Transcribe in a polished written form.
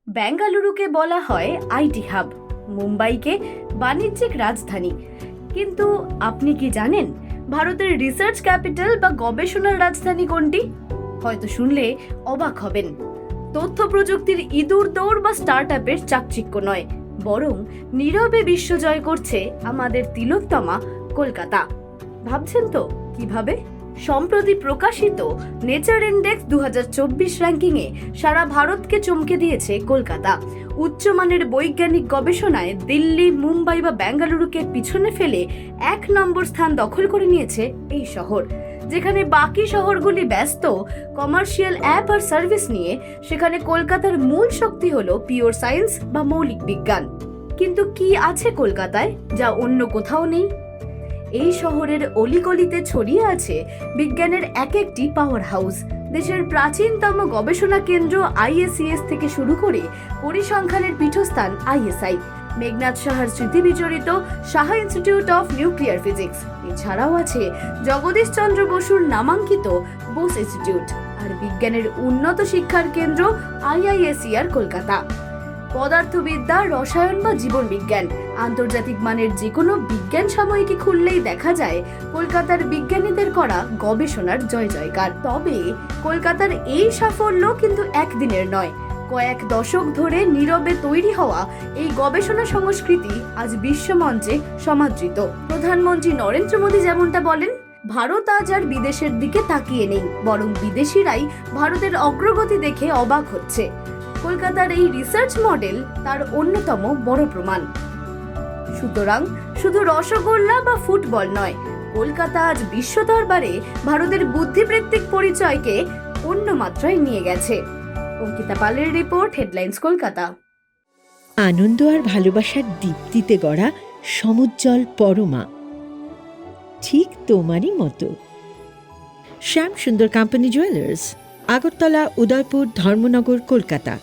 বেঙ্গালুরুকে বলা হয় IT hub, মুম্বাইকে বাণিজ্যিক রাজধানী। কিন্তু আপনি কি জানেন ভারতের রিসার্চ ক্যাপিটাল বা গবেষণার রাজধানী কোনটি? হয়তো শুনলে অবাক হবেন। তথ্য প্রযুক্তির ইঁদুর দৌড় বা স্টার্টআপের চাকচিক্য নয়, বরং নীরবে বিশ্বজয় করছে আমাদের তিলোত্তমা কলকাতা। ভাবছেন তো কিভাবে? সম্প্রতি প্রকাশিত নেচার ইন্ডেক্স 2024 র্যাঙ্কিংয়ে সারা ভারতকে চমকে দিয়েছে কলকাতা। উচ্চমানের বৈজ্ঞানিক গবেষণায় দিল্লি, মুম্বাই বা বেঙ্গালুরুকে পিছনে ফেলে 1 নম্বর স্থান দখল করে নিয়েছে এই শহর। যেখানে বাকি শহরগুলি ব্যস্ত কমার্শিয়াল অ্যাপ আর সার্ভিস নিয়ে, সেখানে কলকাতার মূল শক্তি হলো পিওর সায়েন্স বা মৌলিক বিজ্ঞান। কিন্তু কি আছে কলকাতায় যা অন্য কোথাও নেই? এই শহরের অলিগলিতে ছড়িয়ে আছে বিজ্ঞানের এক একটি পাওয়ার হাউস। দেশের প্রাচীনতম গবেষণা কেন্দ্র আইএসিএস থেকে শুরু করে পরিসংখ্যানের পীঠস্থান আইএসআই, মেঘনাদ সাহার স্মৃতি বিজড়িত Saha institute of nuclear physics. এছাড়াও আছে জগদীশ চন্দ্র বসুর নামাঙ্কিত বোস ইনস্টিটিউট আর বিজ্ঞানের উন্নত শিক্ষার কেন্দ্র আইআইএসইআর কলকাতা। পদার্থবিদ্যা, রসায়ন বা জীবন বিজ্ঞান, আন্তর্জাতিক মানের যে কোনো বিজ্ঞান সাময়িকী খুললেই দেখা যায় কলকাতার বিজ্ঞানীদের করা গবেষণার জয় জয়কার। তবে কলকাতার এই সাফল্য কিন্তু একদিনের নয়, কয়েক দশক ধরে নীরবে তৈরি হওয়া এই গবেষণা সংস্কৃতি আজ বিশ্বমঞ্চে সমাদৃত। প্রধানমন্ত্রী নরেন্দ্র মোদী যেমনটা বলেন, ভারত আজ আর বিদেশের দিকে তাকিয়ে নেই, বরং বিদেশিরাই ভারতের অগ্রগতি দেখে অবাক হচ্ছে। কলকাতার এই রিসার্চ মডেল তার অন্যতম বড় প্রমাণ। সুতরাং শুধু রসগোল্লা বা ফুটবল নয়, কলকাতা আজ বিশ্ব দরবারে ভারতের বুদ্ধিবৃত্তিক পরিচয়কে অন্য মাত্রায় নিয়ে গেছে। অঙ্কিতা পালের রিপোর্ট, হেডলাইন্স কলকাতা। আনন্দ আর ভালোবাসার দীপ্তিতে গড়া সমুজ্জ্বল পরমা, ঠিক তোমারই মতো। শ্যাম সুন্দর কোম্পানি জুয়েলার্স, আগরতলা, উদয়পুর, ধর্মনগর, কলকাতা।